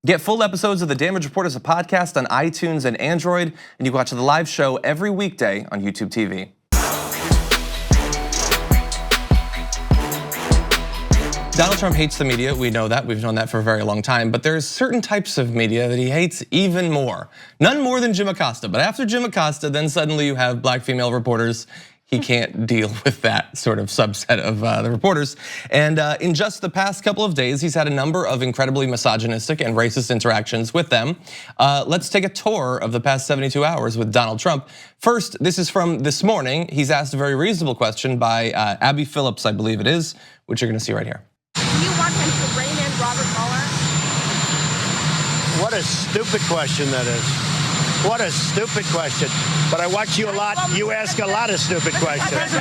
Get full episodes of The Damage Report as a podcast on iTunes and Android, and you can watch the live show every weekday on YouTube TV. Donald Trump hates the media, we know that, we've known that for a very long time, but there's certain types of media that he hates even more. None more than Jim Acosta, but after Jim Acosta, then suddenly you have black female reporters. He can't deal with that sort of subset of the reporters. And in just the past couple of days, he's had a number of incredibly misogynistic and racist interactions with them. Let's take a tour of the past 72 hours with Donald Trump. First, this is from this morning. He's asked a very reasonable question by Abby Phillips, I believe it is, which you're gonna see right here. Do you want him to rein in Robert Mueller? What a stupid question that is. What a stupid question. But I watch you a lot. You ask a lot of stupid questions.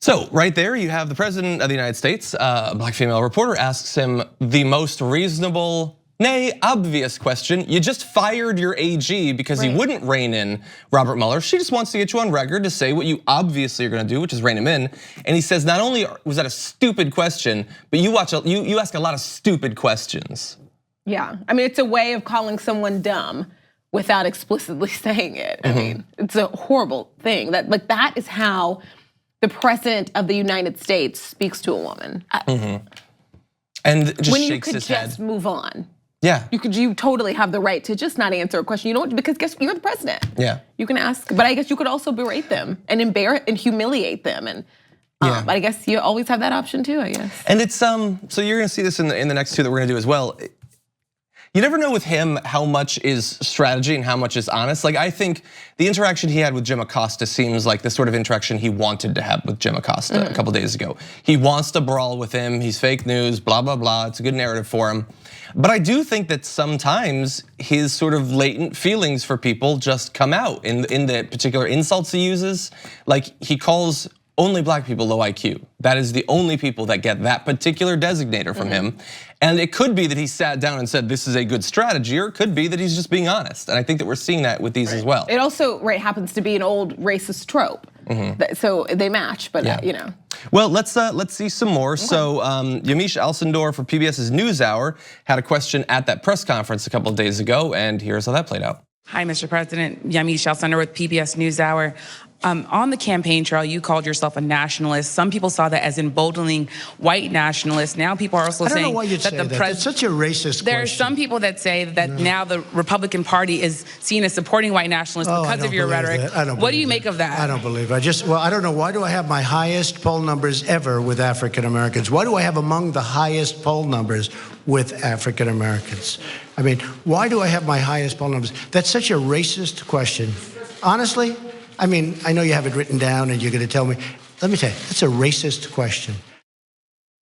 So right there, you have the president of the United States, a black female reporter asks him the most reasonable, nay, obvious question. You just fired your AG because he wouldn't rein in Robert Mueller. She just wants to get you on record to say what you obviously are gonna do, which is rein him in. And he says, not only was that a stupid question, but you ask a lot of stupid questions. Yeah, I mean, it's a way of calling someone dumb without explicitly saying it. I mean, it's a horrible thing. That is how the president of the United States speaks to a woman. And just when you shakes could his head. just move on. Yeah. You totally have the right to just not answer a question. You don't, because guess you're the president. Yeah. You can ask, but I guess you could also berate them and embarrass and humiliate them, and but I guess you always have that option too, I guess. And it's so you're gonna see this in the next two that we're gonna do as well. You never know with him how much is strategy and how much is honest. Like I think the interaction he had with Jim Acosta seems like the sort of interaction he wanted to have with Jim Acosta a couple days ago. He wants to brawl with him, he's fake news, blah, blah, blah. It's a good narrative for him. But I do think that sometimes his sort of latent feelings for people just come out in the particular insults he uses. Like he calls only black people low IQ. That is the only people that get that particular designator from him. And it could be that he sat down and said, this is a good strategy, or it could be that he's just being honest. And I think that we're seeing that with these as well. It also happens to be an old racist trope. So they match, but you know. Well, let's see some more. Okay. So Yamiche Alcindor for PBS's NewsHour had a question at that press conference a couple of days ago, and here's how that played out. Hi, Mr. President. Yamiche Alcindor with PBS NewsHour. On the campaign trail, you called yourself a nationalist. Some people saw that as emboldening white nationalists. Now people are also saying that the president. It's such a racist There question. are some people that say that now the Republican Party is seen as supporting white nationalists because of your rhetoric. What do you make of that? I don't believe it. I don't know. Why do I have my highest poll numbers ever with African Americans? Why do I have among the highest poll numbers with African Americans? I mean, why do I have my highest poll numbers? That's such a racist question. Honestly, I mean, I know you have it written down and you're gonna tell me. Let me tell you, that's a racist question.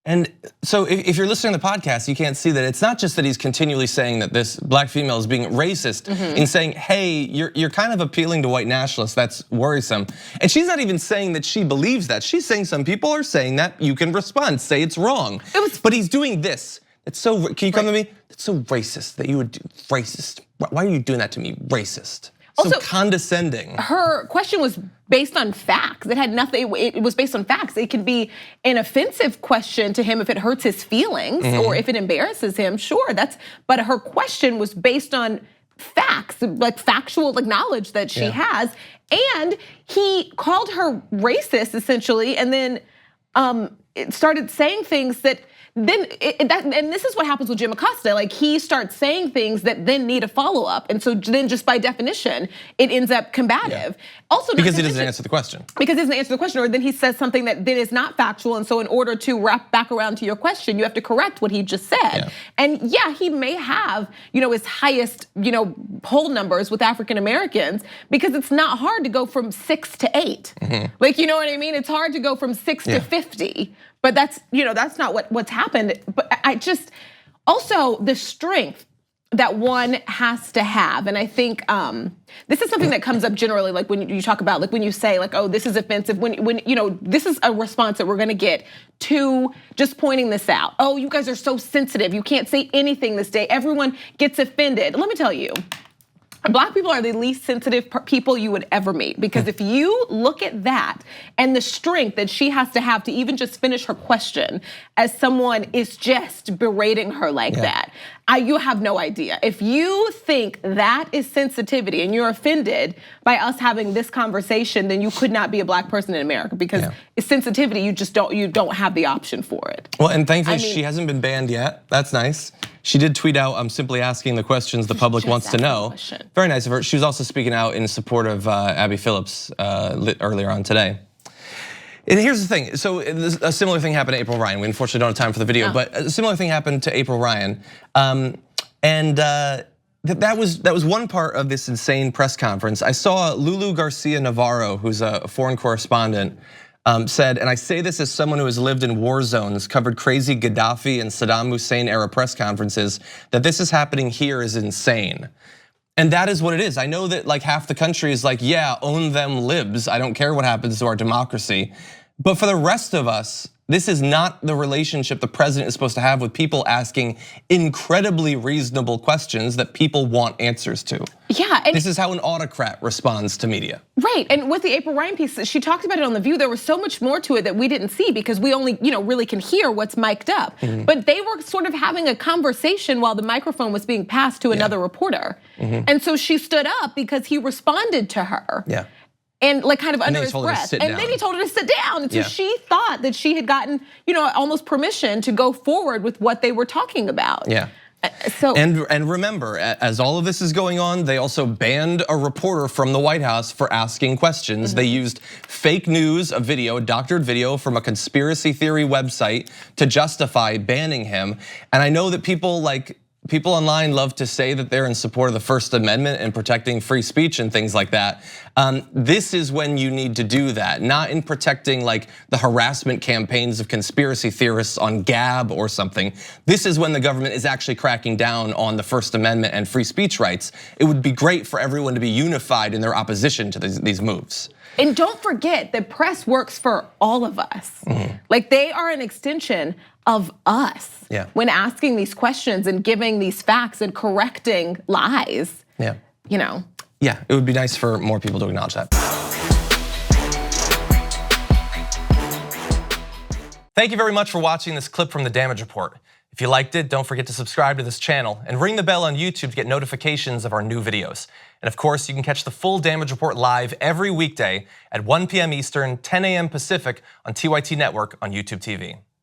And so if you're listening to the podcast, you can't see that it's not just that he's continually saying that this black female is being racist in saying, hey, you're kind of appealing to white nationalists, that's worrisome. And she's not even saying that she believes that. She's saying some people are saying that you can respond, say it's wrong. But he's doing this. It's so, can you come to me? It's so racist that you would do, racist. Why are you doing that to me, racist? So condescending. Her question was based on facts. It had nothing, it was based on facts. It can be an offensive question to him if it hurts his feelings or if it embarrasses him, sure, but her question was based on facts, like factual knowledge that she has. And he called her racist essentially, and then it started saying things that then and this is what happens with Jim Acosta. Like he starts saying things that then need a follow up, and so then just by definition, it ends up combative. Also, because he doesn't answer the question. Because he doesn't answer the question, or then he says something that then is not factual, and so in order to wrap back around to your question, you have to correct what he just said. And yeah, he may have his highest poll numbers with African Americans because it's not hard to go from 6 to 8. Like you know what I mean? It's hard to go from 6 to 50. But that's not what's happened. But I just also the strength that one has to have, and I think this is something that comes up generally, like when you talk about, like when you say, like, oh, this is offensive. When this is a response that we're going to get to just pointing this out. Oh, you guys are so sensitive. You can't say anything this day. Everyone gets offended. Let me tell you, Black people are the least sensitive people you would ever meet, because if you look at that and the strength that she has to even just finish her question as someone is just berating her like that, you have no idea. If you think that is sensitivity and you're offended by us having this conversation, then you could not be a Black person in America, because it's sensitivity. You don't have the option for it. Well, and thankfully she hasn't been banned yet. That's nice. She did tweet out, "I'm simply asking the questions the public wants to know." Very nice of her. She was also speaking out in support of Abby Phillips earlier on today. And here's the thing, so a similar thing happened to April Ryan. We unfortunately don't have time for the video, but a similar thing happened to April Ryan. That was one part of this insane press conference. I saw Lulu Garcia Navarro, who's a foreign correspondent, said, and I say this as someone who has lived in war zones, covered crazy Gaddafi and Saddam Hussein era press conferences, that this is happening here is insane. And that is what it is. I know that like half the country is like, yeah, own them libs. I don't care what happens to our democracy. But for the rest of us, this is not the relationship the president is supposed to have with people asking incredibly reasonable questions that people want answers to. Yeah, and this is how an autocrat responds to media. Right, and with the April Ryan piece, she talked about it on The View. There was so much more to it that we didn't see because we only, really can hear what's mic'd up. But they were sort of having a conversation while the microphone was being passed to another reporter. And so she stood up because he responded to her. Yeah. And like kind of under his breath. And then he told her to sit down. And so she thought that she had gotten, almost permission to go forward with what they were talking about. Yeah. So and remember, as all of this is going on, they also banned a reporter from the White House for asking questions. They used fake news, a doctored video from a conspiracy theory website to justify banning him. And I know that people online love to say that they're in support of the First Amendment and protecting free speech and things like that. This is when you need to do that, not in protecting like the harassment campaigns of conspiracy theorists on Gab or something. This is when the government is actually cracking down on the First Amendment and free speech rights. It would be great for everyone to be unified in their opposition to these moves. And don't forget that press works for all of us. Like they are an extension of us when asking these questions and giving these facts and correcting lies. Yeah, it would be nice for more people to acknowledge that. Thank you very much for watching this clip from The Damage Report. If you liked it, don't forget to subscribe to this channel and ring the bell on YouTube to get notifications of our new videos. And of course, you can catch the full Damage Report live every weekday at 1 p.m. Eastern, 10 a.m. Pacific on TYT Network on YouTube TV.